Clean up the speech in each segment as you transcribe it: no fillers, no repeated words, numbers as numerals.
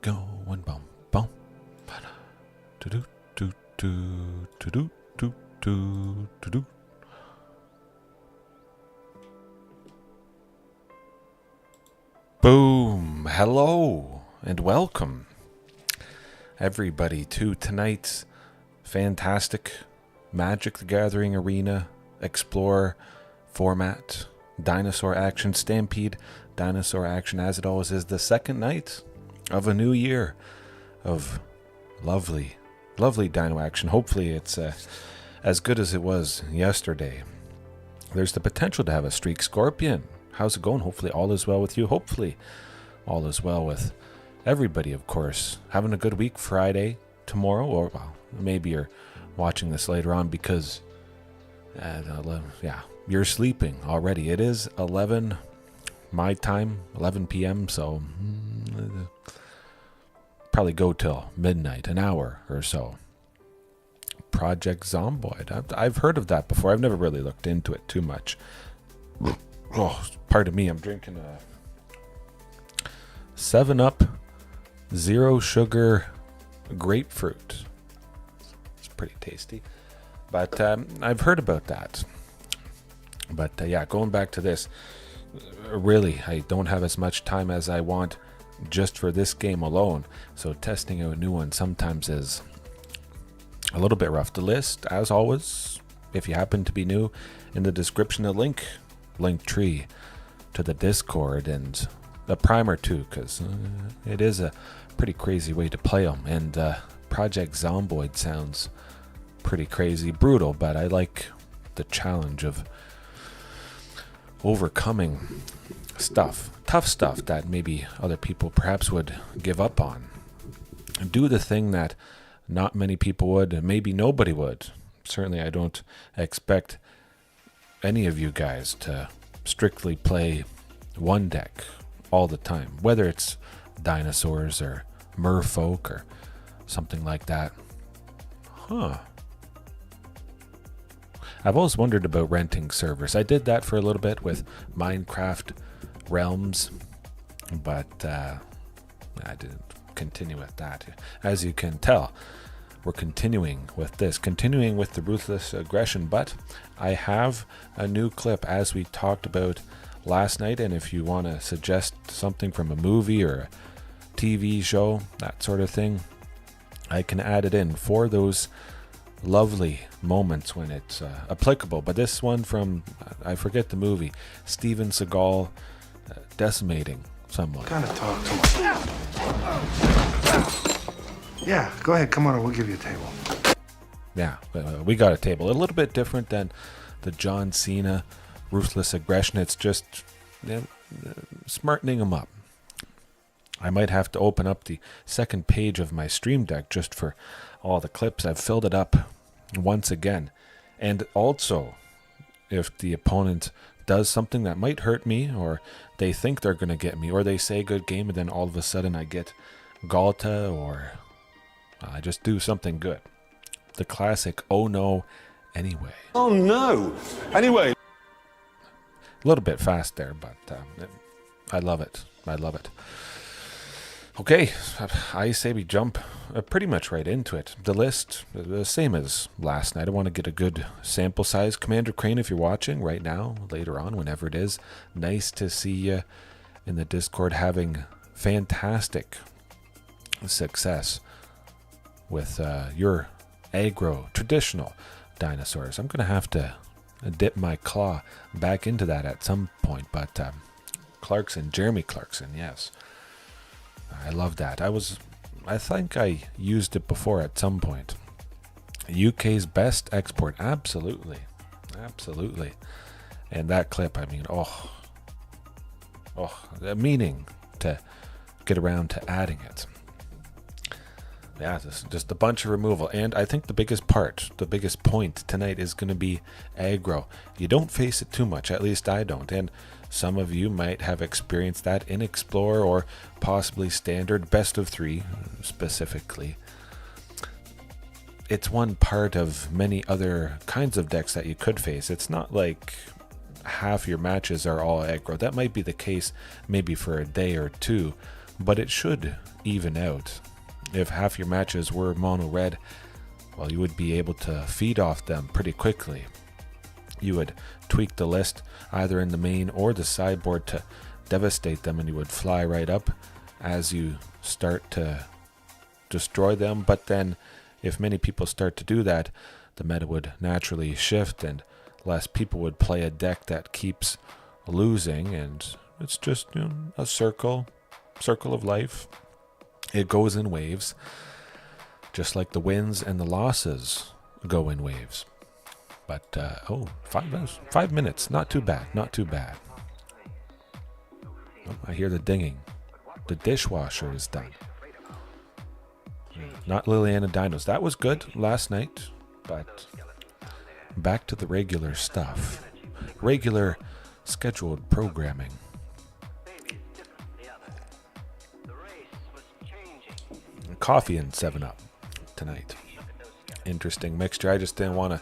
going bum bum. Do do do do do do do do do. Boom! Hello and welcome, everybody, to tonight's fantastic Magic the Gathering Arena Explorer format. Dinosaur action, Stampede dinosaur action, as it always is, the second night of a new year of lovely dino action. Hopefully it's as good as it was yesterday. There's the potential to have a streak. Scorpion, how's it going? Hopefully all is well with you. Hopefully all is well with everybody, of course. Having a good week. Friday, tomorrow, or well, maybe you're watching this later on because you're sleeping already. It is 11 my time, 11 p.m. so probably go till midnight, an hour or so. Project Zomboid. I've heard of that before. I've never really looked into it too much. Oh, pardon me. I'm drinking a 7-Up zero sugar grapefruit. It's pretty tasty. But I've heard about that. But yeah, going back to this, really, I don't have as much time as I want just for this game alone. So testing out a new one sometimes is a little bit rough. The list, as always, if you happen to be new, in the description, a linktree to the Discord and a primer too, because it is a pretty crazy way to play them. And Project Zomboid sounds pretty crazy, brutal, but I like the challenge of overcoming tough stuff that maybe other people perhaps would give up on. Do the thing that not many people would, and maybe nobody would. Certainly I don't expect any of you guys to strictly play one deck all the time, whether it's dinosaurs or merfolk or something like that. I've always wondered about renting servers. I did that for a little bit with Minecraft Realms, but I didn't continue with that. As you can tell, we're continuing with the ruthless aggression, but I have a new clip, as we talked about last night, and if you want to suggest something from a movie or a TV show, that sort of thing, I can add it in for those lovely moments when it's applicable. But this one from, I forget the movie, Steven Seagal decimating someone. Kind of talk to him. Yeah, go ahead, come on, we'll give you a table. Yeah, we got a table. A little bit different than the John Cena ruthless aggression. It's just smartening them up. I might have to open up the second page of my stream deck just for all the clips. I've filled it up once again. And also, if the opponent does something that might hurt me, or they think they're going to get me, or they say good game and then all of a sudden I get Ghalta, or I just do something good. The classic, oh no, anyway. Oh no, anyway. A little bit fast there, but I love it. I love it. Okay, I say we jump pretty much right into it. The list, the same as last night. I want to get a good sample size. Commander Crane, if you're watching right now, later on, whenever it is, nice to see you in the Discord having fantastic success with your aggro, traditional dinosaurs. I'm going to have to dip my claw back into that at some point, but Jeremy Clarkson, yes. I love that. I think I used it before at some point. UK's best export. Absolutely. And that clip, I mean, the meaning to get around to adding it. Yeah, just a bunch of removal. And I think the biggest point tonight is going to be aggro. You don't face it too much, at least I don't. And some of you might have experienced that in Explorer or possibly Standard, best of 3 specifically. It's one part of many other kinds of decks that you could face. It's not like half your matches are all aggro. That might be the case maybe for a day or two, but it should even out. If half your matches were mono red, well, you would be able to feed off them pretty quickly. You would tweak the list either in the main or the sideboard to devastate them, and you would fly right up as you start to destroy them. But then if many people start to do that, the meta would naturally shift and less people would play a deck that keeps losing, and it's just, you know, a circle of life. It goes in waves, just like the wins and the losses go in waves. But 5 minutes, not too bad. Oh, I hear the dinging. The dishwasher is done. Not Liliana Dinos. That was good last night, but back to the regular stuff. Regular scheduled programming. Coffee and 7-Up tonight. Interesting mixture. I just didn't want to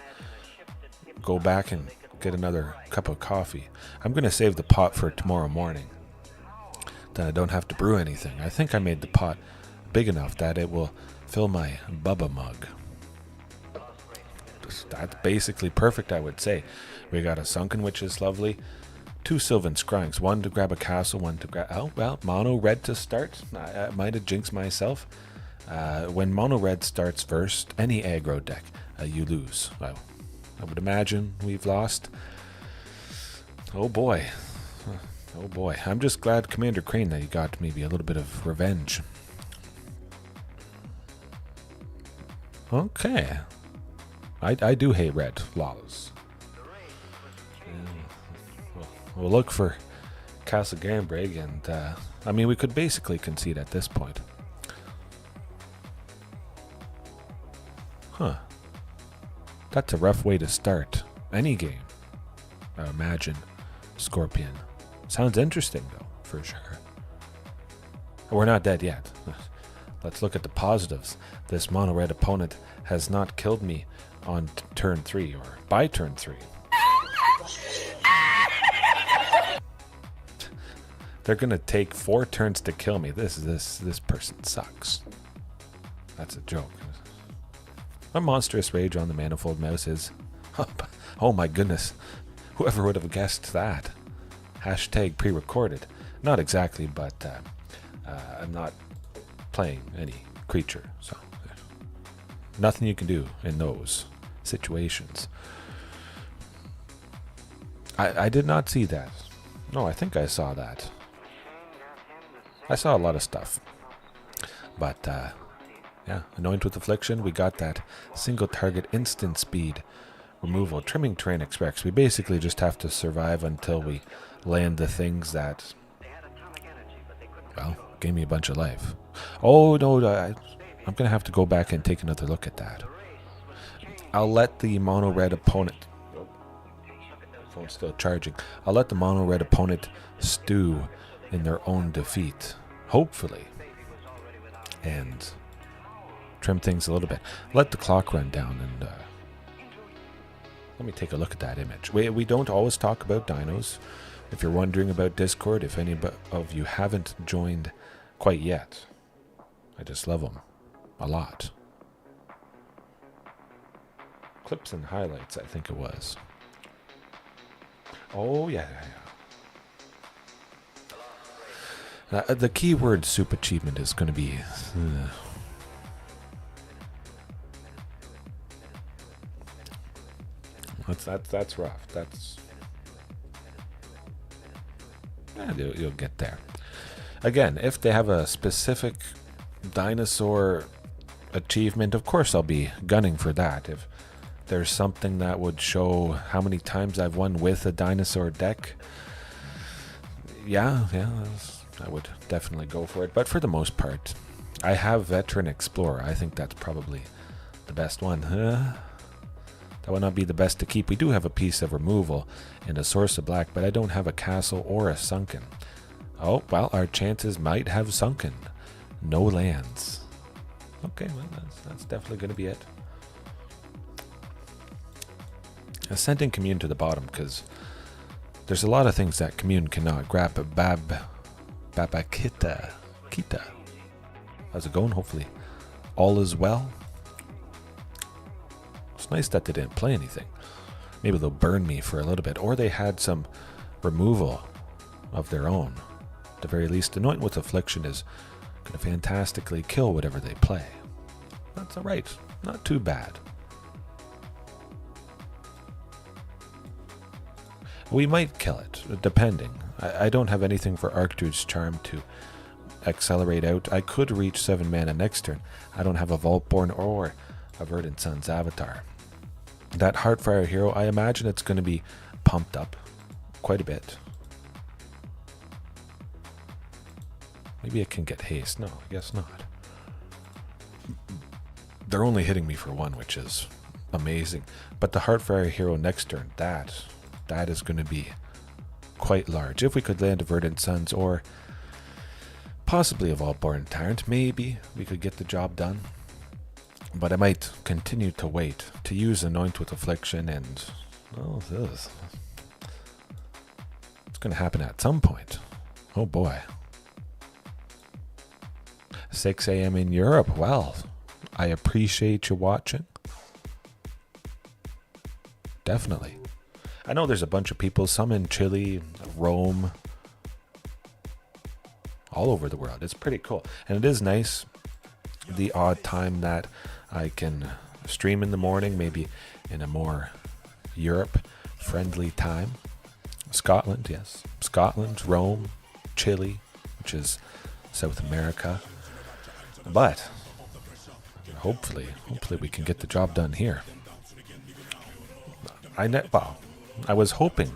go back and get another cup of coffee. I'm going to save the pot for tomorrow morning. Then I don't have to brew anything. I think I made the pot big enough that it will fill my Bubba mug. That's basically perfect, I would say. We got a Sunken, which is lovely. 2 Sylvan Scryings. One to grab a castle, one to grab... Oh, well, mono red to start. I might have jinxed myself. When mono red starts first, any aggro deck, you lose. Well, I would imagine we've lost. Oh boy. Oh boy. I'm just glad, Commander Crane, that you got maybe a little bit of revenge. Okay. I do hate red. Lawless. We'll look for Castle Garenbrig, and I mean, we could basically concede at this point. Huh. That's a rough way to start any game, I imagine. Scorpion. Sounds interesting, though, for sure. We're not dead yet. Let's look at the positives. This mono-red opponent has not killed me on turn 3 or by turn 3. They're gonna take 4 turns to kill me. This person sucks. That's a joke. A monstrous rage on the manifold mouse is... Oh my goodness. Whoever would have guessed that? Hashtag pre-recorded. Not exactly, but I'm not playing any creature, so nothing you can do in those situations. I did not see that. No, I think I saw that. I saw a lot of stuff. But, yeah, Anoint with Affliction. We got that single target instant speed removal, trimming Tyrranax Rex. We basically just have to survive until we land the things that, well, gave me a bunch of life. Oh, no, I'm going to have to go back and take another look at that. I'll let the mono-red opponent... Phone's still charging. I'll let the mono-red opponent stew in their own defeat, hopefully, and trim things a little bit. Let the clock run down, and let me take a look at that image. We don't always talk about dinos. If you're wondering about Discord, if any of you haven't joined quite yet, I just love them a lot. Clips and highlights, I think it was. Oh, yeah. The keyword soup achievement is going to be... That's rough. That's... You'll get there. Again, if they have a specific dinosaur achievement, of course I'll be gunning for that. If there's something that would show how many times I've won with a dinosaur deck, yeah, I would definitely go for it. But for the most part, I have Veteran Explorer. I think that's probably the best one. That would not be the best to keep. We do have a piece of removal and a source of black, but I don't have a castle or a sunken. Oh, well, our chances might have sunken. No lands. Okay, well, that's definitely going to be it. Sending Commune to the bottom, because there's a lot of things that Commune cannot. Grab Babakita. Kita. How's it going? Hopefully all is well. It's nice that they didn't play anything. Maybe they'll burn me for a little bit. Or they had some removal of their own. At the very least, Anoint with Affliction is going to fantastically kill whatever they play. That's alright. Not too bad. We might kill it, depending. I don't have anything for Archdruid's Charm to accelerate out. I could reach 7 mana next turn. I don't have a Vaultborn or a Verdant Sun's Avatar. That Heartfire hero, I imagine it's going to be pumped up quite a bit. Maybe it can get haste. No, I guess not. They're only hitting me for 1, which is amazing. But the Heartfire hero next turn, that is going to be quite large. If we could land a Verdant Suns or possibly a Vaultborn Tyrant, maybe we could get the job done. But I might continue to wait to use Anoint with Affliction, and oh, it's going to happen at some point. Oh boy. 6 a.m. in Europe. Well, I appreciate you watching. Definitely. I know there's a bunch of people, some in Chile, Rome, all over the world. It's pretty cool. And it is nice, the odd time that I can stream in the morning, maybe in a more Europe-friendly time. Scotland, yes. Scotland, Rome, Chile, which is South America. But hopefully we can get the job done here. I was hoping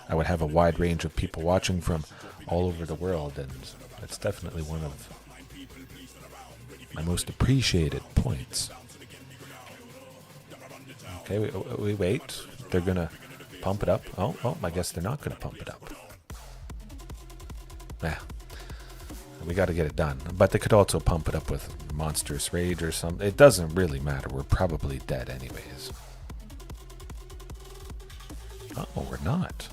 I would have a wide range of people watching from all over the world, and it's definitely one of my most appreciated points. Okay, we wait. They're going to pump it up. Oh, I guess they're not going to pump it up. Yeah. We got to get it done. But they could also pump it up with Monstrous Rage or something. It doesn't really matter. We're probably dead anyways. Oh, we're not.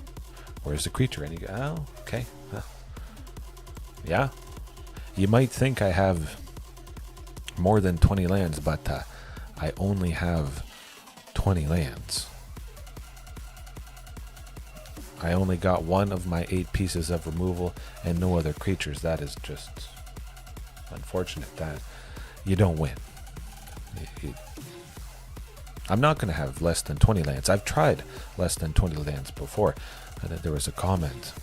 Where's the creature? Oh, okay. Yeah. You might think I have more than 20 lands, but I only have 20 lands. I only got 1 of my 8 pieces of removal and no other creatures. That is just unfortunate that you don't win. I'm not going to have less than 20 lands. I've tried less than 20 lands before. There was a comment,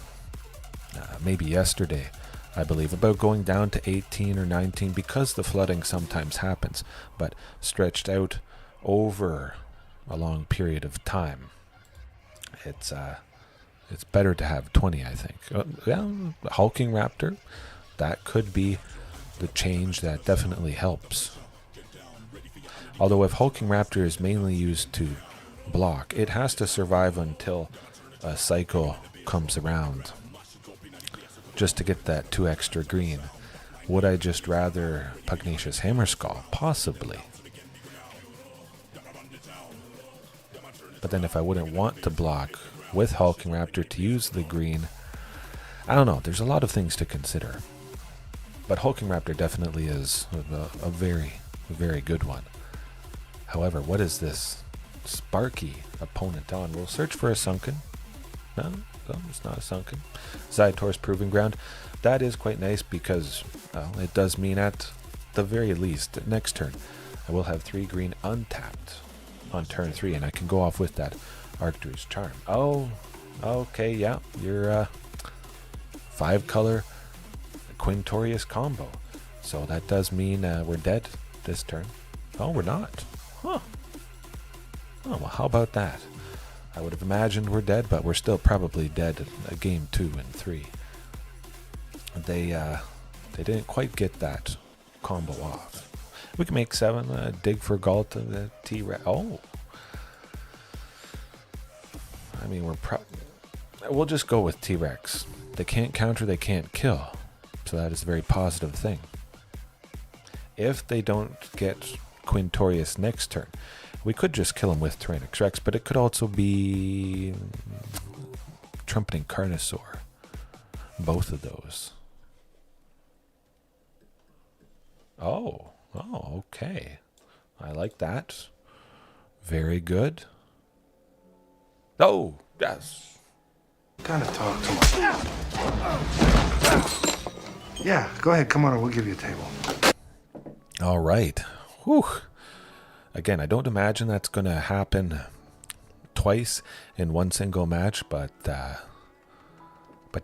maybe yesterday, I believe, about going down to 18 or 19 because the flooding sometimes happens, but stretched out over a long period of time. It's better to have 20, I think. Yeah, Hulking Raptor, that could be the change that definitely helps. Although if Hulking Raptor is mainly used to block, it has to survive until a cycle comes around just to get that 2 extra green. Would I just rather Pugnacious Hammerskull? Possibly. But then if I wouldn't want to block with Hulking Raptor to use the green, I don't know. There's a lot of things to consider. But Hulking Raptor definitely is a very, very good one. However, what is this Sparky opponent on? We'll search for a Sunken. No, it's not a Sunken. Ziatora's Proving Ground. That is quite nice because it does mean at the very least, next turn, I will have 3 green untapped on turn 3, and I can go off with that Archdruid's Charm. Oh, okay, yeah. Your 5-color Quintorius combo. So that does mean we're dead this turn. Oh, we're not. Huh. Oh, well, how about that? I would have imagined we're dead, but we're still probably dead at game 2 and 3. They didn't quite get that combo off. We can make 7, dig for Ghalta, the T-Rex. Oh. I mean, we'll just go with T-Rex. They can't counter, they can't kill. So that is a very positive thing. If they don't get Quintorius next turn, we could just kill him with Tyrranax Rex, but it could also be Trumpeting Carnosaur. Both of those. Oh, okay. I like that. Very good. Oh, yes. Kind of talk too much. Yeah, go ahead. Come on over. We'll give you a table. All right. Whew. Again, I don't imagine that's going to happen twice in one single match, but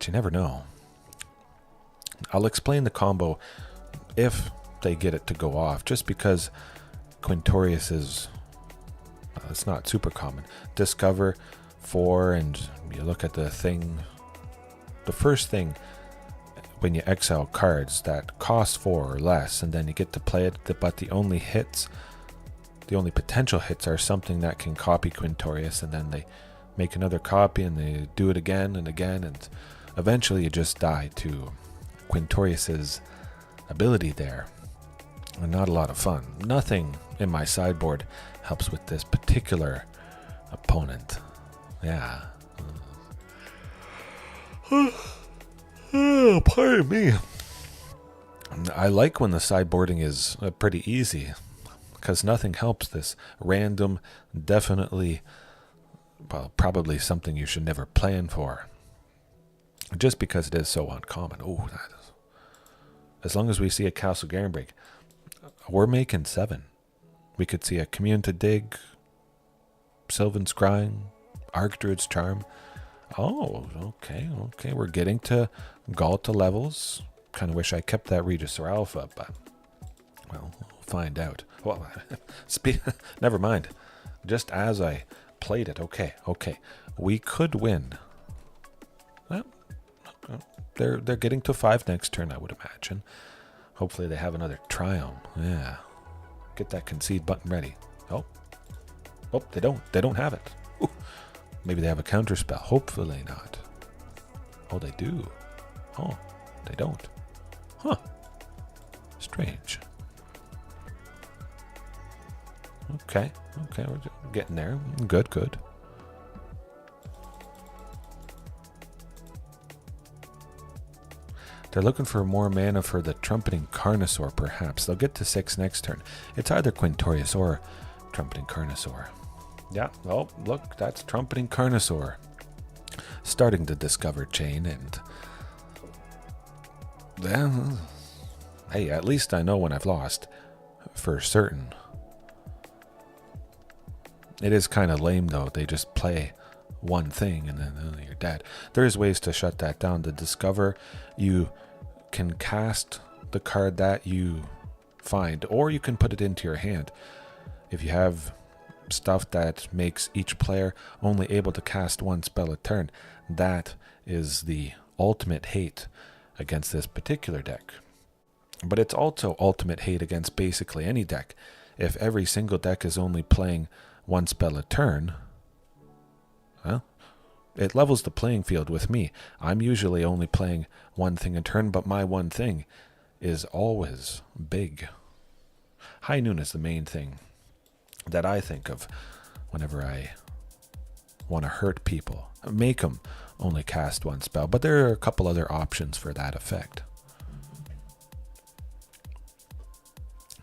you never know. I'll explain the combo if they get it to go off, just because Quintorius is, it's not super common. Discover 4, and you look at the thing, the first thing when you exile cards that cost 4 or less, and then you get to play it, but the only potential hits are something that can copy Quintorius, and then they make another copy and they do it again and again, and eventually you just die to Quintorius's ability there. And not a lot of fun. Nothing in my sideboard helps with this particular opponent. Yeah. Oh, pardon me. I like when the sideboarding is pretty easy, because nothing helps this random, definitely, well, probably something you should never plan for, just because it is so uncommon. Oh, that is, as long as we see a Castle Garenbrig, we're making 7. We could see a Commune to dig, Sylvan Scrying, Archdruid's Charm. Oh, okay. We're getting to Ghalta levels. Kind of wish I kept that Regisaur Alpha, but, well, we'll find out. Well, never mind. Just as I played it, okay. We could win. Well, they're getting to 5 next turn, I would imagine. Hopefully they have another Triumph. Yeah. Get that concede button ready. Oh, they don't. They don't have it. Ooh. Maybe they have a counter spell. Hopefully not. Oh, they do. Oh, they don't. Huh. Strange. Okay, we're getting there. Good. They're looking for more mana for the Trumpeting Carnosaur, perhaps. They'll get to 6 next turn. It's either Quintorius or Trumpeting Carnosaur. Yeah, well, look, that's Trumpeting Carnosaur. Starting to discover chain, and then, hey, at least I know when I've lost, for certain. It is kind of lame, though. They just play one thing, and then you're dead. There's ways to shut that down. To discover, you can cast the card that you find, or you can put it into your hand. If you have stuff that makes each player only able to cast 1 spell a turn, that is the ultimate hate against this particular deck. But it's also ultimate hate against basically any deck. If every single deck is only playing 1 spell a turn, well, it levels the playing field with me. I'm usually only playing 1 thing a turn, but my 1 thing is always big. High Noon is the main thing that I think of whenever I want to hurt people. Make them only cast 1 spell, but there are a couple other options for that effect.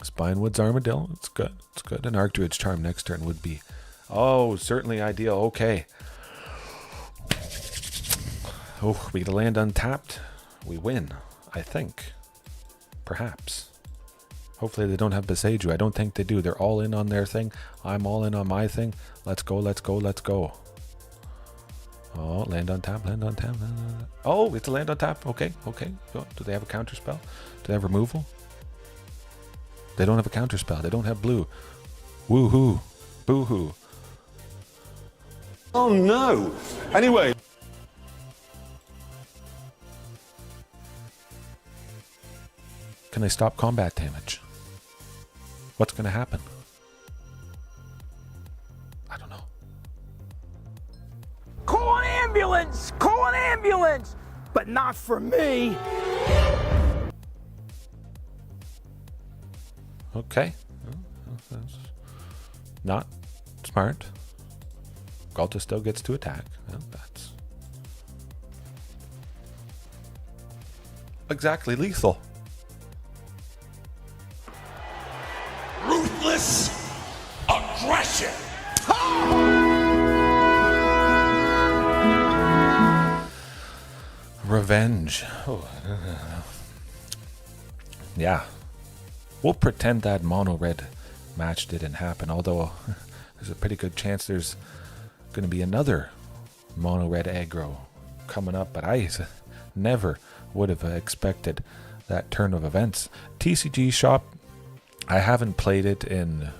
Spinewood's Armadillo, it's good. An Archdruid's Charm next turn would be, oh, certainly ideal. Okay. Oh, we get a land untapped. We win, I think. Perhaps. Hopefully they don't have Beseiju. I don't think they do. They're all in on their thing. I'm all in on my thing. Let's go. Oh, land on tap. Oh, it's a land on tap. Okay. Oh, do they have a counter spell? Do they have removal? They don't have a counter spell. They don't have blue. Woohoo. Boo-hoo. Oh no. Anyway. Can they stop combat damage? What's going to happen? I don't know. Call an ambulance! Call an ambulance! But not for me! Okay. Well, that's not smart. Ghalta still gets to attack. Well, that's exactly lethal. ruthless aggression. Revenge. Oh. Yeah. We'll pretend that mono red match didn't happen, although there's a pretty good chance there's going to be another mono red aggro coming up, but I never would have expected that turn of events. TCG shop, I haven't played it in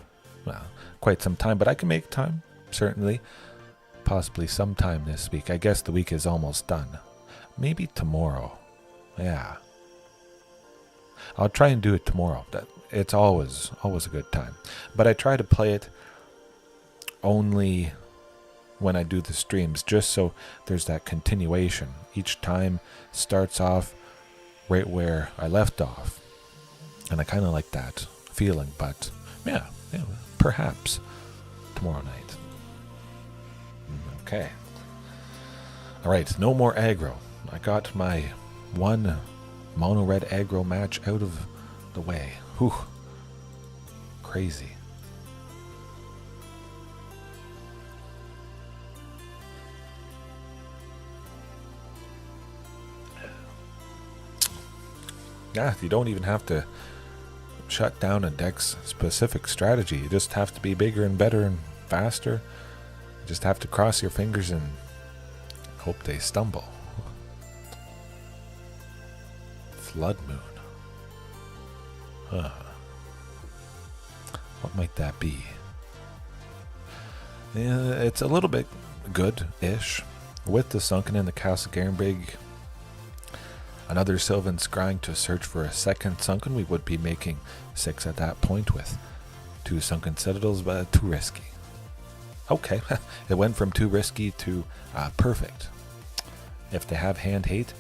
quite some time, but I can make time, certainly. Possibly sometime this week. I guess the week is almost done. Maybe tomorrow. Yeah. I'll try and do it tomorrow. It's always a good time. But I try to play it only when I do the streams, just so there's that continuation. Each time starts off right where I left off. And I kind of like that feeling, but yeah, perhaps tomorrow night. Okay. Alright, no more aggro. I got my one mono red aggro match out of the way. Whew. Crazy. Yeah, you don't even have to shut down a deck's specific strategy. You just have to be bigger and better and faster. You just have to cross your fingers and hope they stumble. Flood Moon. What might that be? Yeah, it's a little bit good-ish. With the Sunken and the Castle Garenbrig, another Sylvan Scrying to search for a second Sunken. We would be making 6 at that point with 2 Sunken Citadels, but too risky. Okay, it went from too risky to perfect. If they have hand hate,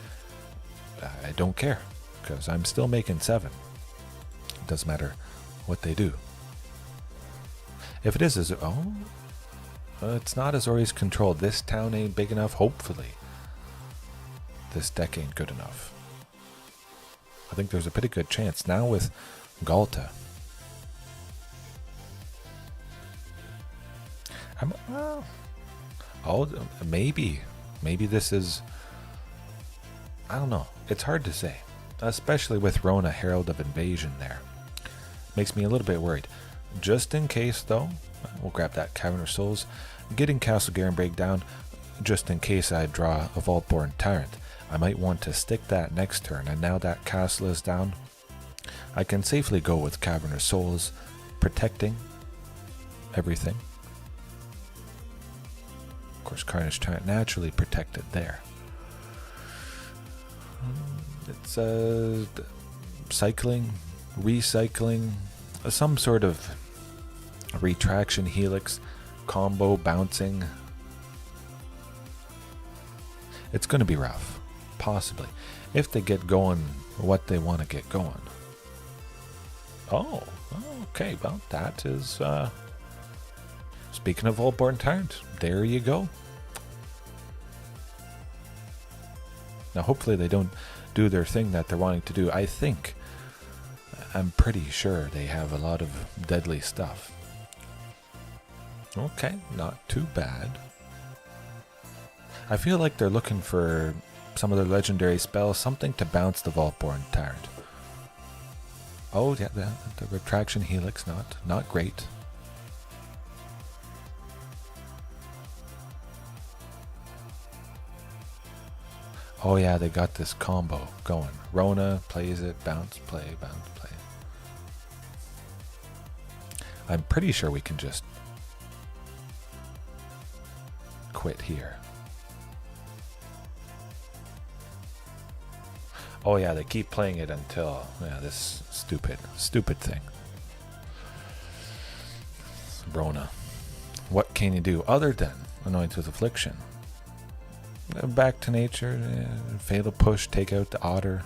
I don't care, because I'm still making 7. It doesn't matter what they do. If it is it's not Azorius controlled. This town ain't big enough, hopefully. This deck ain't good enough. I think there's a pretty good chance now with Ghalta. Maybe this is, I don't know. It's hard to say, especially with Rona, Herald of Invasion there. Makes me a little bit worried. Just in case, though, we'll grab that Cavern of Souls. Getting Castle Garenbrig down, just in case I draw a Vaultborn Tyrant. I might want to stick that next turn, and now that castle is down, I can safely go with Cavern of Souls, protecting everything. Of course, Carnage Tyrant naturally protected there. It's cycling, recycling, some sort of retraction helix, combo, bouncing. It's going to be rough, possibly, if they get going what they want to get going. Oh, okay, well, that is, speaking of Vaultborn Tyrant, there you go. Now, hopefully they don't do their thing that they're wanting to do. I'm pretty sure they have a lot of deadly stuff. Okay, not too bad. I feel like they're looking for some of their legendary spells, something to bounce the Vaultborn Tyrant. Oh, yeah, the retraction helix, not great. Oh yeah, they got this combo going. Rona plays it, bounce, play, bounce, play. I'm pretty sure we can just quit here. Oh yeah, they keep playing it until this stupid thing. Rona. What can you do other than Anoint with Affliction? Back to nature, fatal push, take out the otter.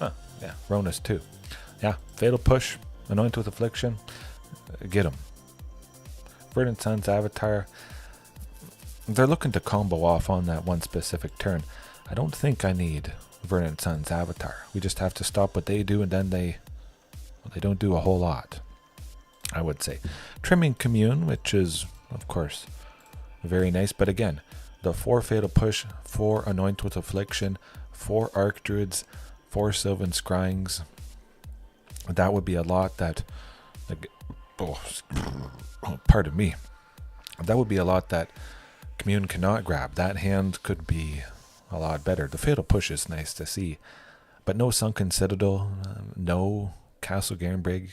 Yeah, Rona's too. Yeah, fatal push, Anoint with Affliction, get him. Verdant Sun's Avatar. They're looking to combo off on that one specific turn. I don't think I need Verdant Sun's Avatar. We just have to stop what they do, and then they Well, they don't do a whole lot, I would say. Trimming Commune, which is, of course, very nice. But again, the 4 Fatal Push, 4 Anoint with Affliction, 4 Archdruids, 4 Sylvan Scryings. That would be a lot that... pardon me. That would be a lot that Commune cannot grab. That hand could be a lot better. The Fatal Push is nice to see. But no Sunken Citadel, no Castle Garenbrig.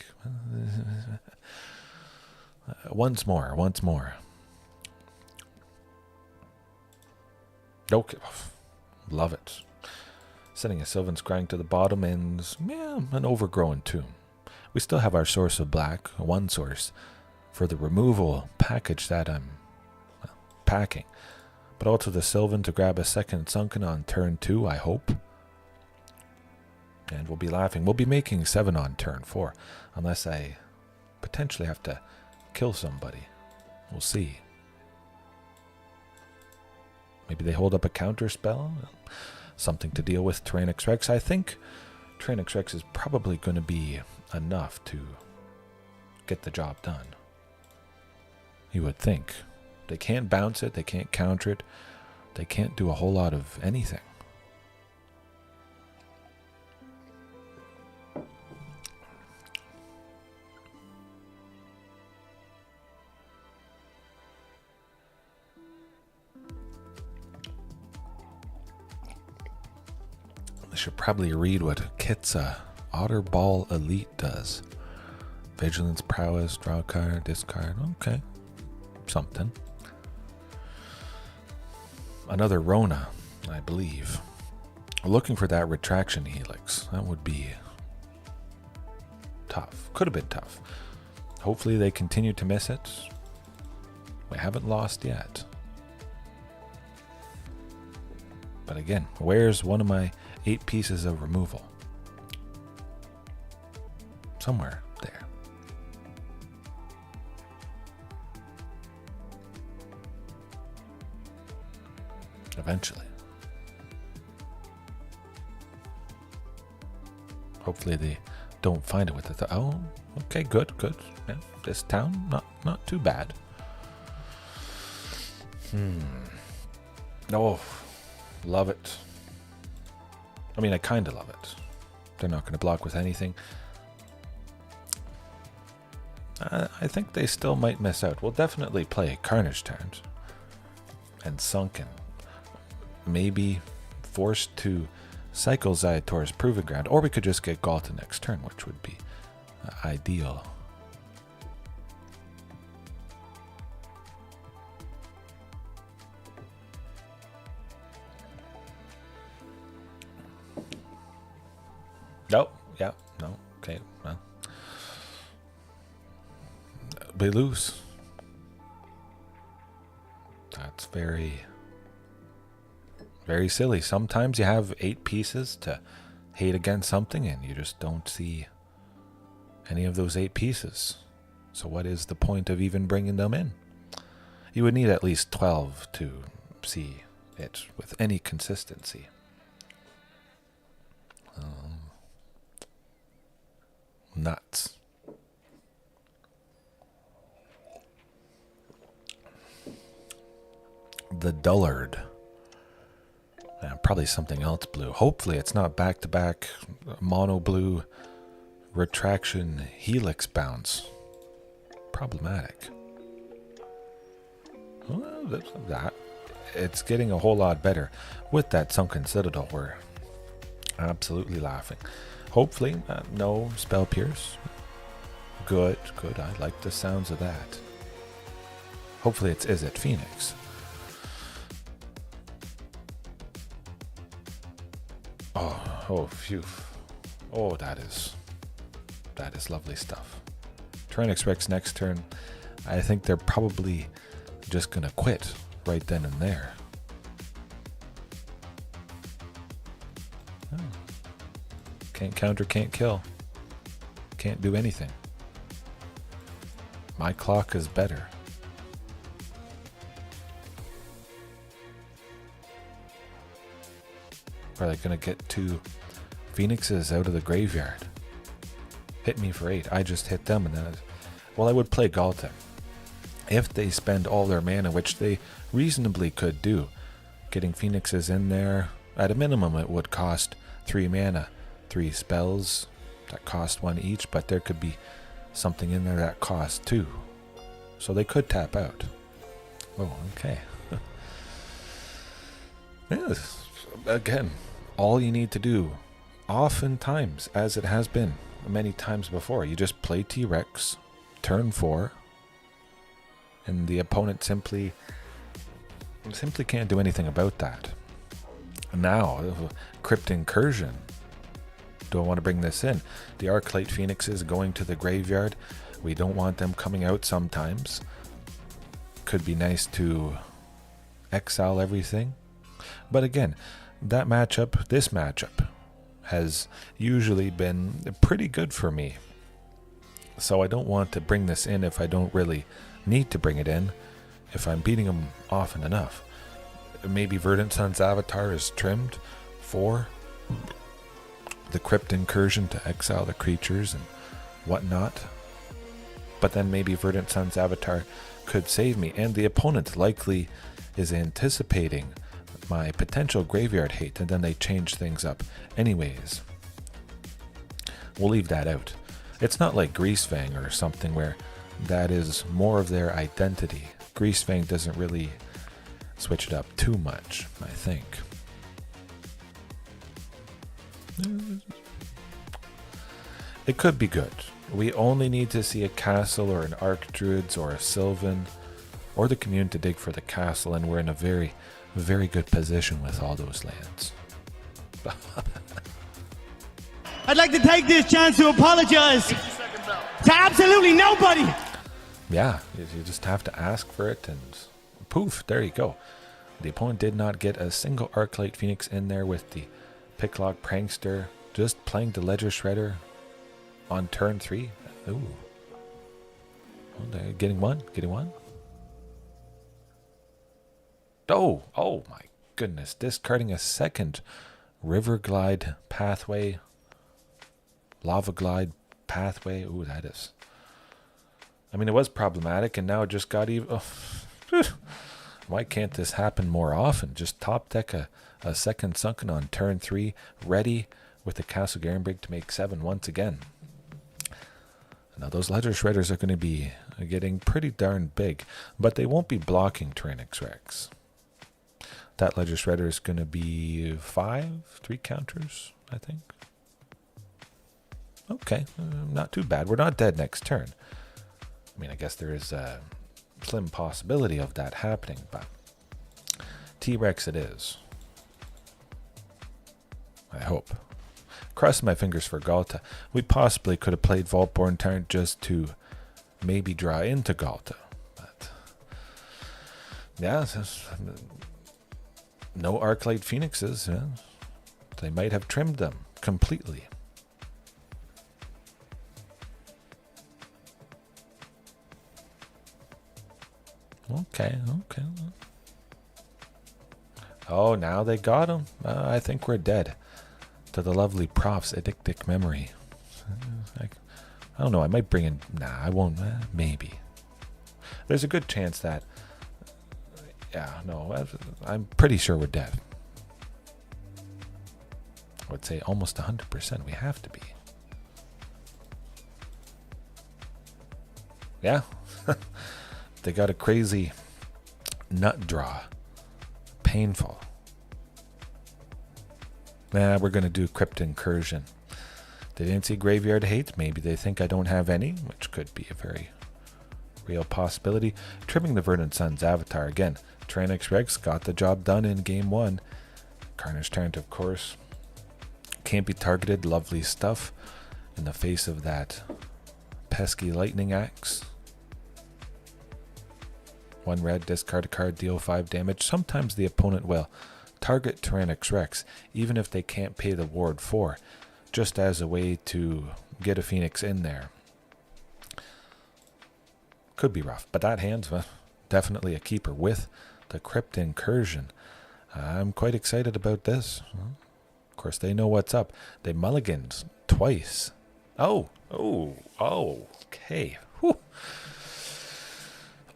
Once more. Okay, love it. Setting a Sylvan Scrying to the bottom and an Overgrown Tomb. We still have our source of black, one source, for the removal package that I'm packing. But also the Sylvan to grab a second Sunken on turn 2, I hope. And we'll be laughing. We'll be making 7 on turn 4, unless I potentially have to kill somebody. We'll see. Maybe they hold up a counter spell. Something to deal with Tyrranax Rex. I think Tyrranax Rex is probably going to be enough to get the job done. You would think. They can't bounce it. They can't counter it. They can't do a whole lot of anything. I should probably read what Kitsa Otterball Elite does. Vigilance, Prowess, draw a card, discard. Okay. Something. Another Rona, I believe. Looking for that retraction Helix. That would be tough. Could have been tough. Hopefully they continue to miss it. We haven't lost yet. But again, where's one of my 8 pieces of removal? Somewhere there. Eventually. Hopefully they don't find it with the... Oh, okay, good. Yeah, this town, not too bad. Oh, love it. I mean, I kind of love it. They're not going to block with anything. I think they still might miss out. We'll definitely play Carnage Tyrant and Sunken. Maybe forced to cycle Ziatora's Proving Ground, or we could just get Ghalta next turn, which would be ideal. Nope. Yeah. No. Okay. Well. Be loose. That's very silly. Sometimes you have 8 pieces to hate against something and you just don't see any of those 8 pieces. So what is the point of even bringing them in? You would need at least 12 to see it with any consistency. Nuts. The Dullard. Probably something else blue. Hopefully it's not back-to-back mono blue retraction Helix bounce. Problematic. Well, that it's getting a whole lot better. With that Sunken Citadel, we're absolutely laughing. Hopefully, no Spell Pierce. Good. I like the sounds of that. Hopefully it's Izzet Phoenix. Oh, phew. Oh, that is lovely stuff. Tyrranax Rex next turn. I think they're probably just going to quit right then and there. Oh. Can't counter, can't kill. Can't do anything. My clock is better. Are they going to get 2 Phoenixes out of the graveyard? hit me for 8. I just hit them, and then I would play Ghalta. If they spend all their mana, which they reasonably could do, getting Phoenixes in there, at a minimum it would cost 3 mana, 3 spells that cost 1 each, but there could be something in there that costs 2. So they could tap out. Oh, okay. Yes. Again, all you need to do, oftentimes, as it has been many times before, you just play T-Rex, turn 4, and the opponent simply can't do anything about that. Now, Crypt Incursion. Do I want to bring this in? The Arclight Phoenixes going to the graveyard. We don't want them coming out sometimes. Could be nice to exile everything. But again, this matchup, has usually been pretty good for me. So I don't want to bring this in if I don't really need to bring it in, if I'm beating them often enough. Maybe Verdant Sun's Avatar is trimmed for the Crypt Incursion to exile the creatures and whatnot. But then maybe Verdant Sun's Avatar could save me, and the opponent likely is anticipating my potential graveyard hate, and then they change things up anyways. We'll leave that out. It's not like Greasefang or something where that is more of their identity. Greasefang doesn't really switch it up too much, I think. It could be good. We only need to see a castle or an Archdruids or a Sylvan or the Commune to dig for the castle, and we're in a very, very good position with all those lands. I'd like to take this chance to apologize to absolutely nobody. Yeah, you just have to ask for it, and poof, there you go. The opponent did not get a single Arclight Phoenix in there with the Picklock Prankster, just playing the Ledger Shredder on turn 3. Ooh. Oh, they're getting one. Oh my goodness. Discarding a second River Glide pathway. Lava Glide pathway. Ooh, that is. I mean, it was problematic, and now it just got even. Oh. Why can't this happen more often? Just top deck a second Sunken on turn 3, ready with the Castle Garenbrig to make 7 once again. Now, those Ledger Shredders are going to be getting pretty darn big, but they won't be blocking Tyrranax Rex. That Ledger Shredder is going to be 3 counters, I think. Okay, not too bad. We're not dead next turn. I mean, I guess there is a slim possibility of that happening, but T-Rex it is. I hope. Crossing my fingers for Ghalta. We possibly could have played Vaultborn Tyrant just to maybe draw into Ghalta, but yeah, no Arclight Phoenixes. Yeah. They might have trimmed them completely. Okay. Oh, now they got him. I think we're dead. To the lovely Prof's addictic memory. I don't know. I might bring in. Nah, I won't. Maybe. There's a good chance that. Yeah, no. I'm pretty sure we're dead. I would say almost 100%. We have to be. Yeah. They got a crazy nut draw. Painful. Nah, we're going to do Crypt Incursion. They didn't see Graveyard Hate. Maybe they think I don't have any, which could be a very real possibility. Trimming the Verdant Sun's Avatar again. Tyrranax Rex got the job done in game 1. Carnage Tyrant, of course. Can't be targeted. Lovely stuff. In the face of that pesky lightning axe. 1 red, discard a card, deal 5 damage. Sometimes the opponent will target Tyrranax Rex, even if they can't pay the ward 4, just as a way to get a Phoenix in there. Could be rough, but that hand's definitely a keeper with the Crypt Incursion. I'm quite excited about this. Of course, they know what's up. They mulliganed twice Oh, okay. Whew.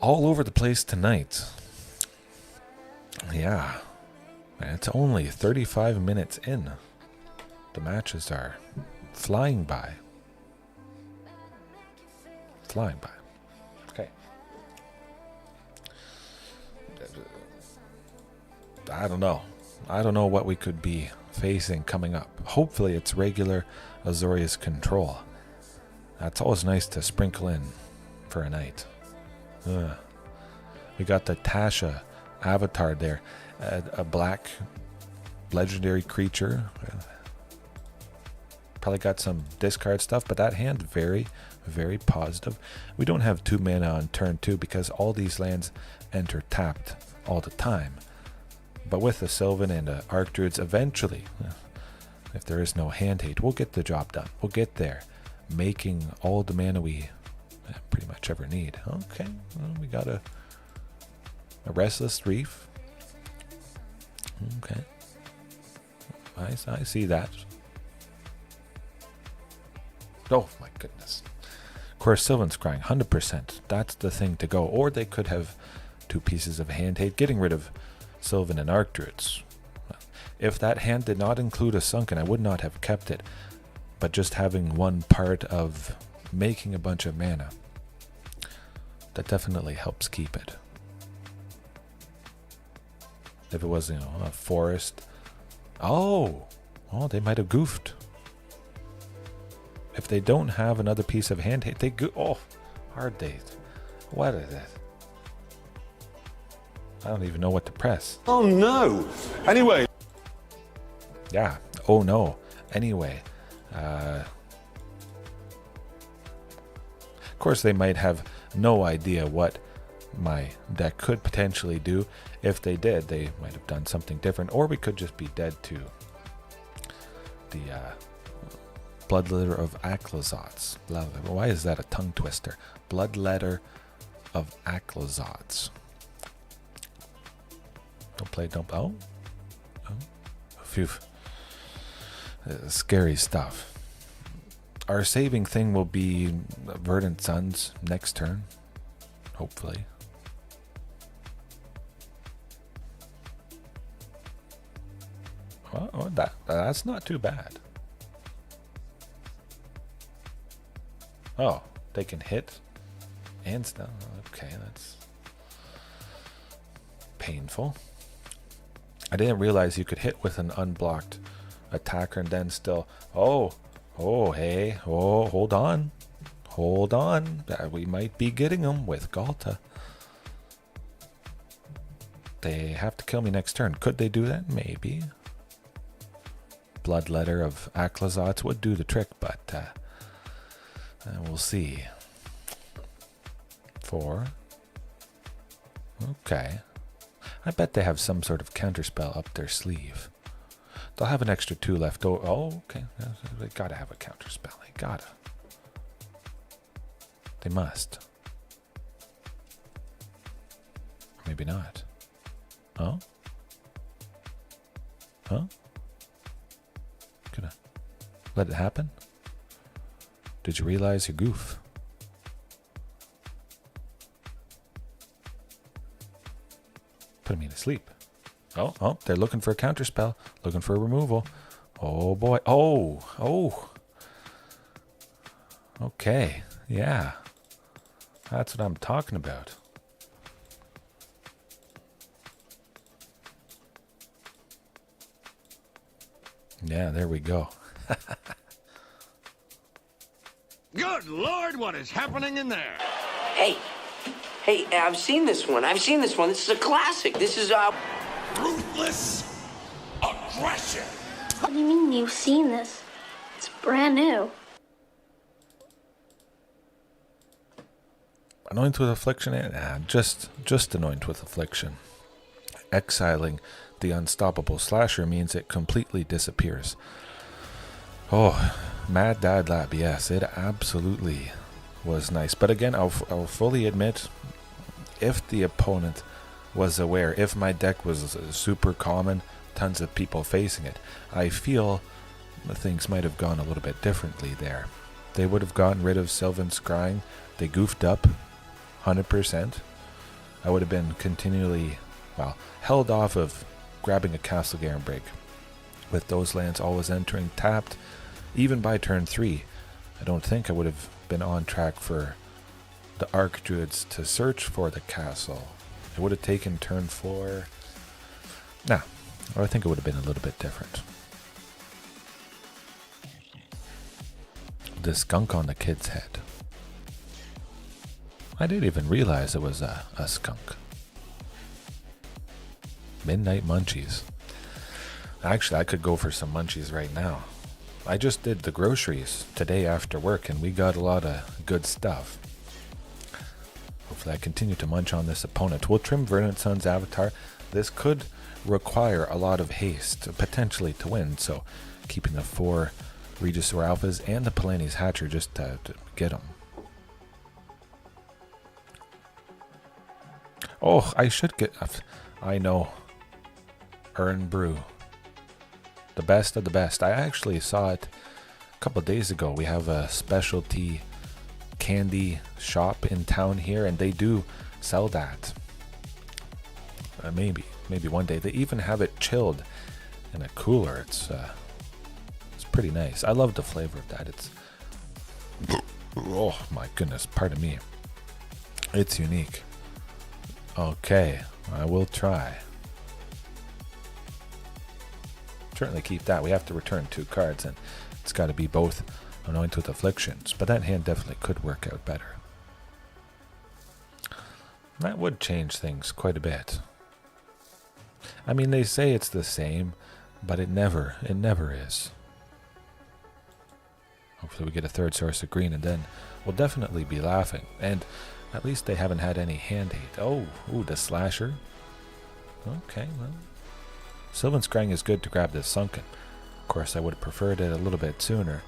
All over the place tonight. Yeah. And it's only 35 minutes in. The matches are flying by. Flying by. Okay. I don't know. I don't know what we could be facing coming up. Hopefully it's regular Azorius control. That's always nice to sprinkle in for a night. We got the Tasha avatar there. A black legendary creature. Probably got some discard stuff, but that hand very, very positive. We don't have 2 mana on turn 2 because all these lands enter tapped all the time. But with the Sylvan and the Archdruids, eventually, if there is no hand hate, we'll get the job done. We'll get there, making all the mana we pretty much ever need. Okay, well, we got a Restless Reef. Okay, I see that. Oh my goodness. Of course, Sylvan Scrying, 100%. That's the thing to go. Or they could have 2 pieces of hand hate, getting rid of Sylvan and Archdruids. If that hand did not include a Sunken, I would not have kept it. But just having one part of making a bunch of mana, that definitely helps keep it. If it was, a forest. Oh, they might have goofed. If they don't have another piece of hand hate, they go. Oh, hard date. What is it? I don't even know what to press. Oh no! Anyway. Yeah. Oh no. Anyway. Of course, they might have no idea what my deck could potentially do. If they did, they might have done something different. Or we could just be dead to the Bloodletter of Aclazots. Why is that a tongue twister? Bloodletter of Aclazots. Oh. Phew. Scary stuff. Our saving thing will be Verdant Suns next turn. Hopefully. Oh, that's not too bad. Oh, they can hit and stuff. Okay, that's painful. I didn't realize you could hit with an unblocked attacker and then still. Oh, hey, hold on. We might be getting them with Ghalta. They have to kill me next turn. Could they do that? Maybe. Bloodletter of Aclazots would do the trick, but we'll see. 4. Okay. I bet they have some sort of counterspell up their sleeve. They'll have an extra 2 left. Oh, okay. They gotta have a counterspell. They gotta. They must. Or maybe not. Oh? Huh? Gonna let it happen? Did you realize you goof? Putting me to sleep. Oh, they're looking for a counterspell. Looking for a removal. Oh boy. Oh. Okay. Yeah. That's what I'm talking about. Yeah, there we go. Good Lord, what is happening in there? Hey, I've seen this one. This is a classic. This is Ruthless aggression. What do you mean you've seen this? It's brand new. Anoint with Affliction? Just Anoint with Affliction. Exiling the unstoppable slasher means it completely disappears. Oh, Mad Dad Lab, yes, it absolutely was nice. But again, I'll fully admit, if the opponent was aware, if my deck was super common, tons of people facing it, I feel things might have gone a little bit differently there. they would have gotten rid of Sylvan Scrying. They goofed up 100%. I would have been continually, well, held off of grabbing a Castle Garenbrig. With those lands always entering tapped, even by turn 3, I don't think I would have been on track for the Archdruids to search for the castle. It would have taken turn 4. Nah, I think it would have been a little bit different. The skunk on the kid's head. I didn't even realize it was a skunk. Midnight munchies. Actually, I could go for some munchies right now. I just did the groceries today after work and we got a lot of good stuff. Hopefully I continue to munch on this opponent. We'll trim Verdant Sun's avatar. This could require a lot of haste, potentially to win, so keeping the 4 Regisaur Alphas and the Palani's Hatcher just to get them. Oh, I should get... I know. Earn Brew. The best of the best. I actually saw it a couple of days ago. We have a specialty candy shop in town here, and they do sell that. Maybe one day. They even have it chilled in a cooler. It's pretty nice. I love the flavor of that. It's... Oh my goodness, pardon me. It's unique. Okay, I will try. Certainly keep that. We have to return 2 cards, and it's got to be both Anoint with Afflictions, but that hand definitely could work out better. That would change things quite a bit. I mean, they say it's the same, but it never is. Hopefully we get a 3rd source of green, and then we'll definitely be laughing. And at least they haven't had any hand hate. Oh, ooh, the slasher. Okay, well. Sylvan Scrying is good to grab this Sunken. Of course, I would have preferred it a little bit sooner,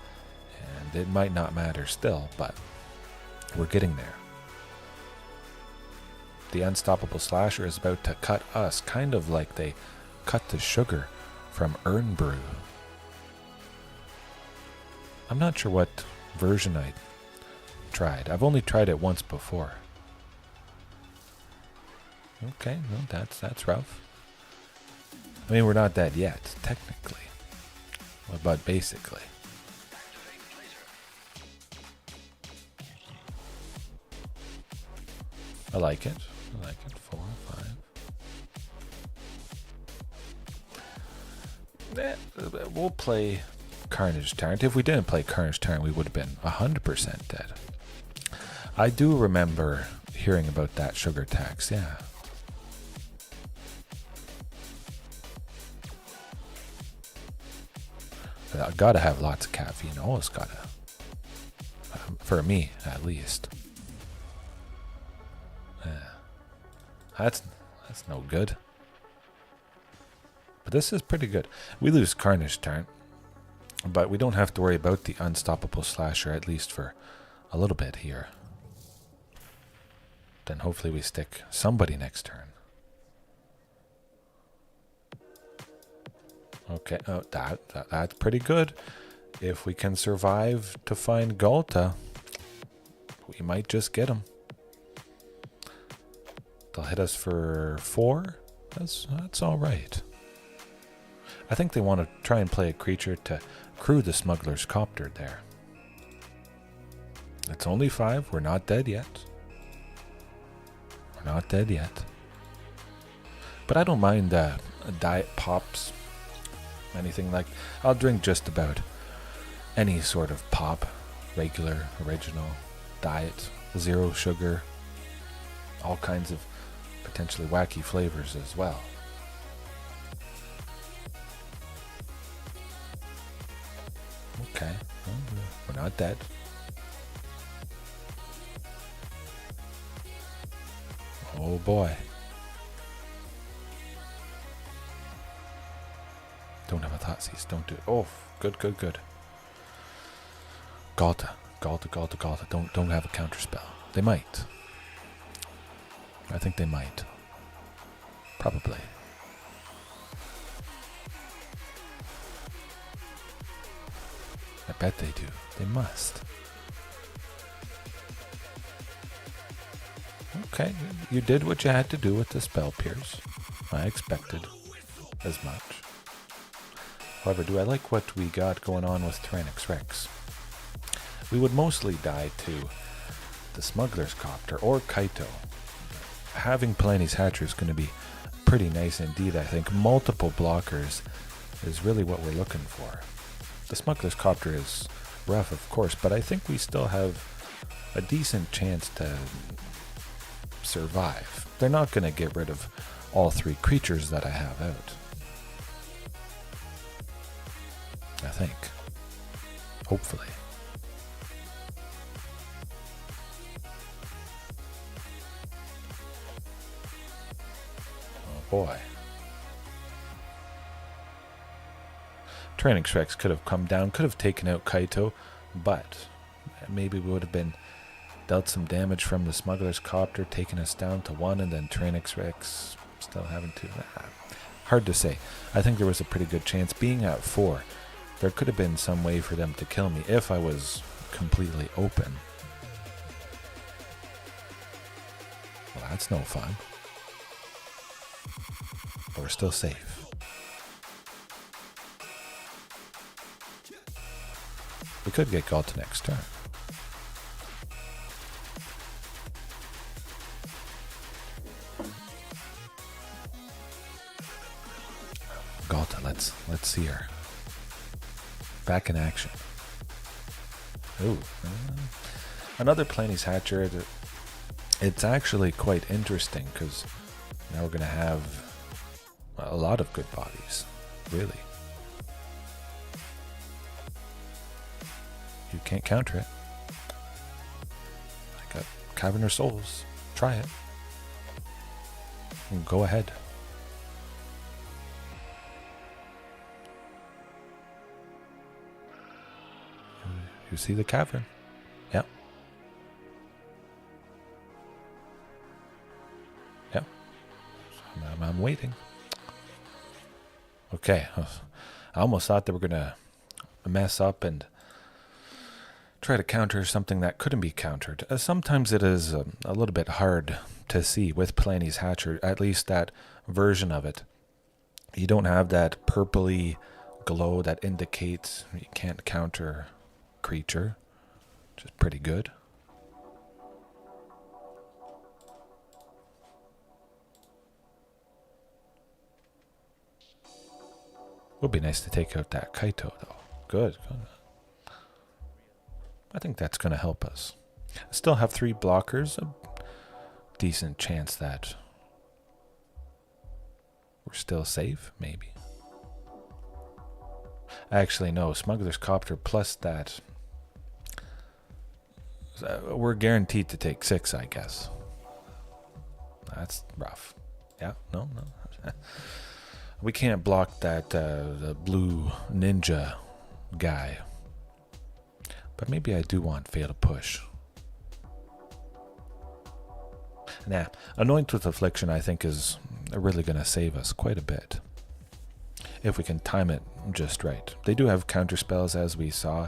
and it might not matter still, but we're getting there. The Unstoppable Slasher is about to cut us, kind of like they cut the sugar from Earn Brew. I'm not sure what version I tried. I've only tried it once before. Okay, well, that's rough. I mean, we're not dead yet, technically. Well, but basically. I like it. 4, 5. We'll play Carnage Tyrant. If we didn't play Carnage Tyrant, we would have been 100% dead. I do remember hearing about that sugar tax, yeah. I gotta have lots of caffeine. Always gotta. For me, at least. Yeah. That's no good. But this is pretty good. We lose Carnage Tyrant, but we don't have to worry about the Unstoppable Slasher, at least for a little bit here. Then hopefully we stick somebody next turn. Okay, oh, that's pretty good. If we can survive to find Ghalta, we might just get him. They'll hit us for 4. That's all right. I think they want to try and play a creature to crew the Smuggler's Copter there. It's only 5. We're not dead yet. We're not dead yet. But I don't mind diet pops. Anything like... I'll drink just about any sort of pop. Regular, original, diet, 0 sugar. All kinds of potentially wacky flavors as well. Okay, well, we're not dead. Oh boy. Don't have a Thoughtseize, don't do it. Oh, good. Ghalta. Don't have a counterspell. They might. I think they might. Probably. I bet they do. They must. Okay, you did what you had to do with the Spell Pierce. I expected as much. However, do I like what we got going on with Tyrranax Rex? We would mostly die to the Smuggler's Copter or Kaito. Having Palani's Hatcher is going to be pretty nice indeed, I think. Multiple blockers is really what we're looking for. The Smuggler's Copter is rough, of course, but I think we still have a decent chance to survive. They're not going to get rid of all three creatures that I have out. I think. Hopefully. Oh boy. Tyrranax Rex could have come down, could have taken out Kaito, but maybe we would have been dealt some damage from the Smuggler's Copter, taking us down to 1, and then Tyrranax Rex still having 2. Hard to say. I think there was a pretty good chance. Being at 4, there could have been some way for them to kill me if I was completely open. Well, that's no fun. But we're still safe. We could get Ghalta next turn. Ghalta, let's see her. Back in action. Ooh. Another Palani's Hatcher. It's actually quite interesting because now we're going to have a lot of good bodies. Really. You can't counter it. I got Cavern of Souls. Try it. And go ahead. You see the cavern? Yep. Yep. I'm waiting. Okay. I almost thought they were going to mess up and try to counter something that couldn't be countered. Sometimes it is a little bit hard to see with Palani's Hatcher, at least that version of it. You don't have that purpley glow that indicates you can't counter creature, which is pretty good. Would be nice to take out that Kaito though. Good. I think that's going to help us. I still have 3 blockers. A decent chance that we're still safe, maybe. Actually, no. Smuggler's Copter plus that. We're guaranteed to take 6, I guess. That's rough. Yeah, no. We can't block that the blue ninja guy. But maybe I do want Fatal Push. Nah, Anoint with Affliction I think is really going to save us quite a bit. If we can time it just right. They do have counter spells as we saw.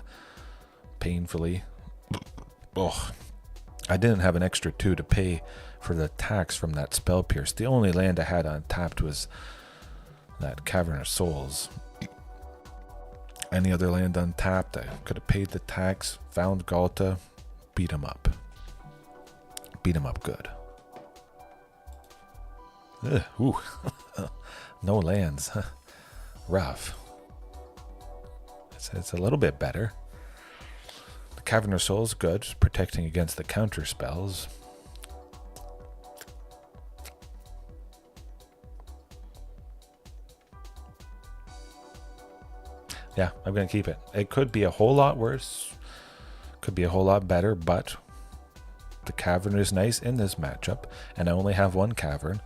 Painfully. Oh, I didn't have an extra 2 to pay for the tax from that Spell Pierce. The only land I had untapped was that Cavern of Souls. Any other land untapped, I could have paid the tax, found Ghalta, beat him up. Beat him up good. Ugh, ooh. No lands. Rough. It's a little bit better. The Cavern of Souls, good. Protecting against the counter spells. Yeah, I'm going to keep it. It could be a whole lot worse. Could be a whole lot better, but the Cavern is nice in this matchup, and I only have 1 Cavern.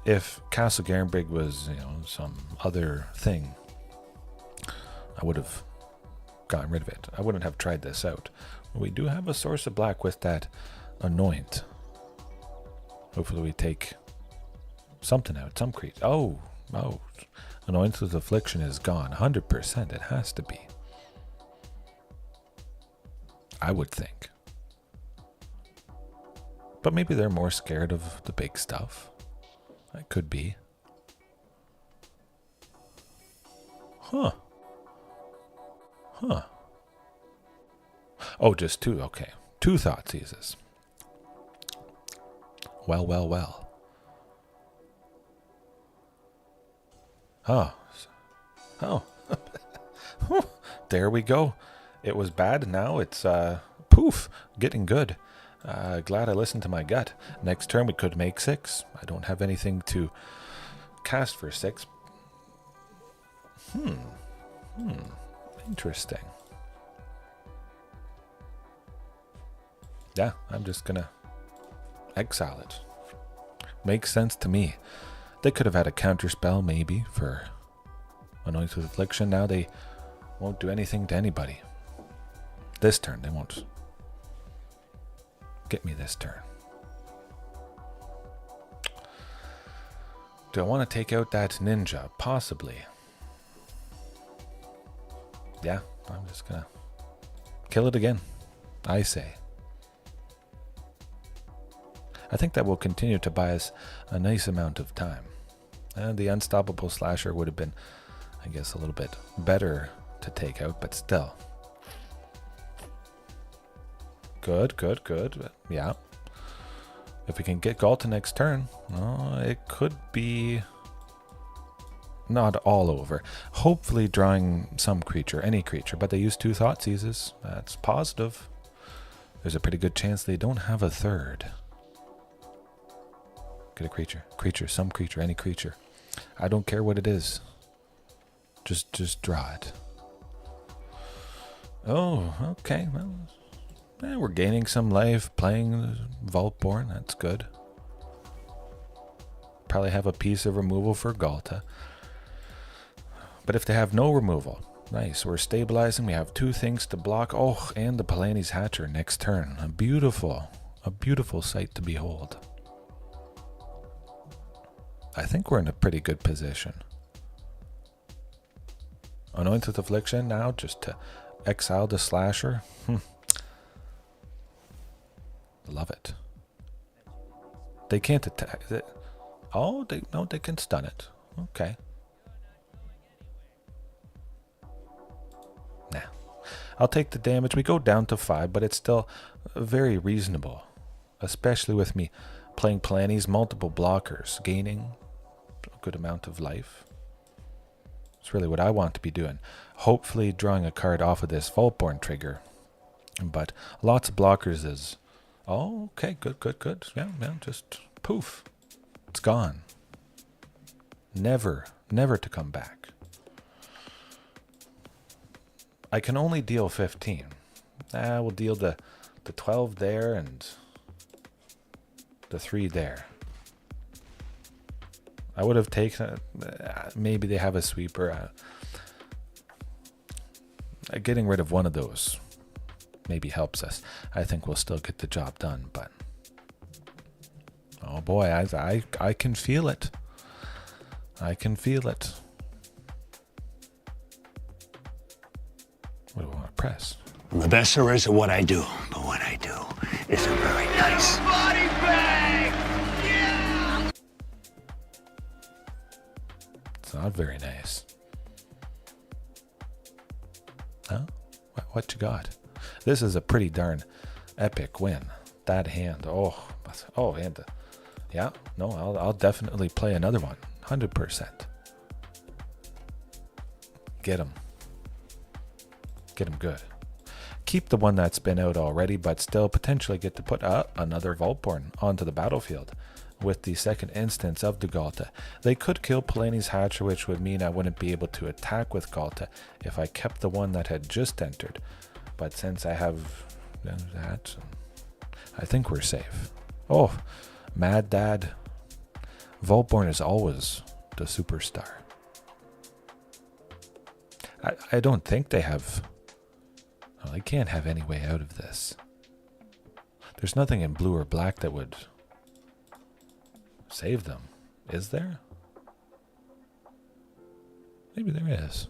If Castle Garenbrig was, some other thing, I would have gotten rid of it. I wouldn't have tried this out. We do have a source of black with that Anoint. Hopefully we take something out, some creature. Oh. Anoint with Affliction is gone. 100%. It has to be. I would think. But maybe they're more scared of the big stuff. That could be. Huh. Huh. Oh, just 2. Okay. 2 Thoughtseizes. Well, well, well. Oh. Oh. There we go. It was bad. Now it's, poof, getting good. Glad I listened to my gut. Next turn we could make 6. I don't have anything to cast for 6. Interesting. Yeah, I'm just gonna exile it. Makes sense to me. They could have had a counter spell maybe for Anoint with Affliction. Now they won't do anything to anybody. This turn they won't get me this turn. Do I want to take out that ninja? Possibly. Yeah, I'm just gonna kill it again, I say. I think that will continue to buy us a nice amount of time. And the Unstoppable Slasher would have been, I guess, a little bit better to take out, but still. Good, good, good. Yeah. If we can get Ghalta next turn, it could be not all over. Hopefully drawing some creature, any creature, but they use 2 Thoughtseizes. That's positive. There's a pretty good chance they don't have a third. Get a creature. Creature, some creature, any creature. I don't care what it is. Just draw it. Oh, okay. Well, we're gaining some life playing Vaultborn. That's good. Probably have a piece of removal for Ghalta. But if they have no removal, nice. We're stabilizing. We have 2 things to block. Oh, and the Palani's Hatcher next turn. A beautiful sight to behold. I think we're in a pretty good position. Anoint with Affliction now, just to exile the Slasher. Love it. They can't attack it. Oh, they can stun it. Okay. Nah. I'll take the damage. We go down to 5, but it's still very reasonable. Especially with me playing Palani's multiple blockers, gaining a good amount of life. It's really what I want to be doing. Hopefully drawing a card off of this Vaultborn trigger. But lots of blockers is... Oh, okay, good, good, good. Yeah, just poof. It's gone. Never to come back. I can only deal 15. We'll deal the 12 there and the 3 there. I would have taken... maybe they have a sweeper. Getting rid of one of those maybe helps us. I think we'll still get the job done, but... Oh boy, I can feel it. I can feel it. What do I want to press? I'm the best there is at what I do, but what I do isn't very nice. Body bag! Yeah! It's not very nice. Huh? What you got? This is a pretty darn epic win. That hand. And yeah, no, I'll definitely play another one. 100%. Get him. Get him good. Keep the one that's been out already, but still potentially get to put another Vaultborn onto the battlefield with the second instance of the Ghalta. They could kill Palani's Hatcher, which would mean I wouldn't be able to attack with Ghalta if I kept the one that had just entered. But since I have that, I think we're safe. Oh, Mad Dad. Vaultborn is always the superstar. I don't think they have... Well, they can't have any way out of this. There's nothing in blue or black that would save them. Is there? Maybe there is.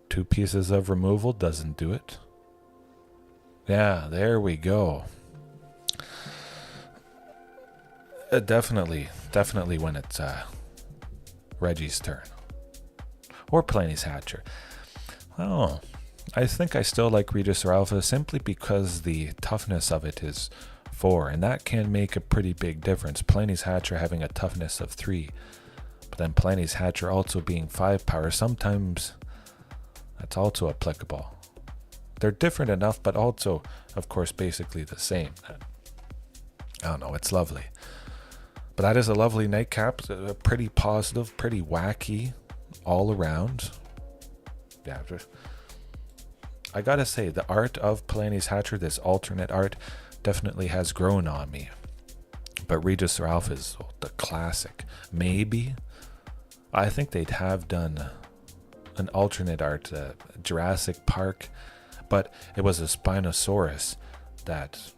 2 pieces of removal doesn't do it. Yeah, there we go. Definitely when it's Reggie's turn. Or Palani's Hatcher. Well, I think I still like Regisaur Alpha simply because the toughness of it is 4, and that can make a pretty big difference. Palani's Hatcher having a toughness of 3, but then Palani's Hatcher also being 5 power, sometimes that's also applicable. They're different enough, but also, of course, basically the same. I don't know, it's lovely. But that is a lovely nightcap, pretty positive, pretty wacky all around. Yeah, I gotta say, the art of Palani's Hatcher, this alternate art, definitely has grown on me. But Regisaur Alpha is the classic. Maybe, I think they'd have done an alternate art, Jurassic Park, but it was a Spinosaurus that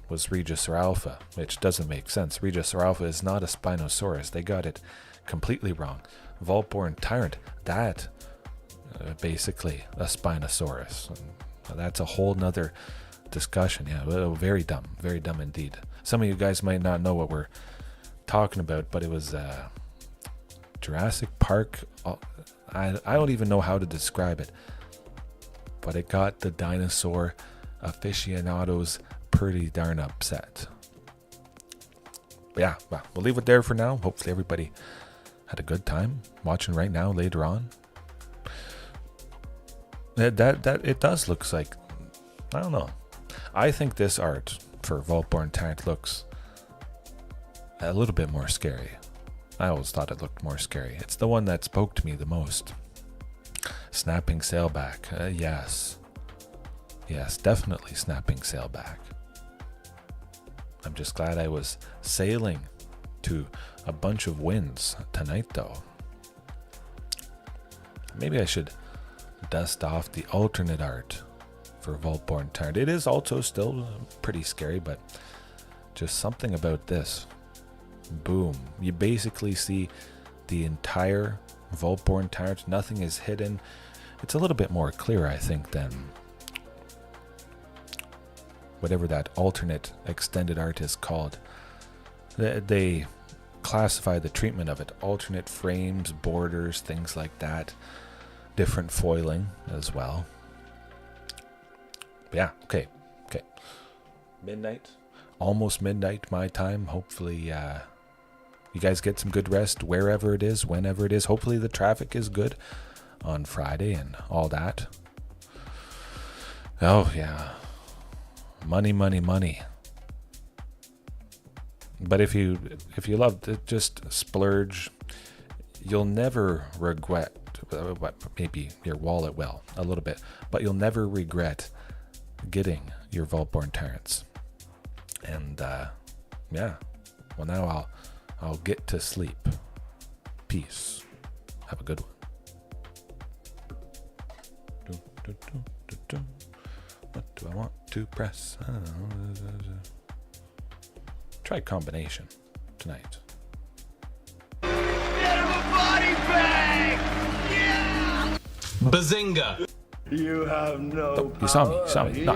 was Regisaur Alpha, which doesn't make sense. Regisaur Alpha is not a Spinosaurus. They got it completely wrong. Vaultborn Tyrant, that basically a Spinosaurus. That's a whole nother discussion. Yeah, very dumb indeed. Some of you guys might not know what we're talking about, but it was Jurassic Park. I don't even know how to describe it, but it got the dinosaur aficionados pretty darn upset. But yeah, well, we'll leave it there for now. Hopefully everybody had a good time watching right now. Later on, that it does looks like, I don't know. I think this art for Vaultborn Tyrant looks a little bit more scary. I always thought it looked more scary. It's the one that spoke to me the most. Snapping Sailback. Yes, definitely Snapping Sailback. I'm just glad I was sailing to a bunch of wins tonight, though. Maybe I should dust off the alternate art for Vaultborn Tyrant. It is also still pretty scary, but just something about this. Boom. You basically see the entire Vaultborn Tyrant. Nothing is hidden. It's a little bit more clear, I think, than whatever that alternate extended art is called. They classify the treatment of it. Alternate frames, borders, things like that. Different foiling as well. But yeah, okay. Midnight. Almost midnight my time. Hopefully you guys get some good rest wherever it is, whenever it is. Hopefully the traffic is good on Friday and all that. Oh yeah. Money. But if you love to just splurge, you'll never regret. Maybe your wallet will a little bit, but you'll never regret getting your Vaultborn Tyrants. And yeah, well, now I'll get to sleep. Peace. Have a good one. What do I want to press? Try combination tonight. Bazinga! You have no Oh, you saw me. No.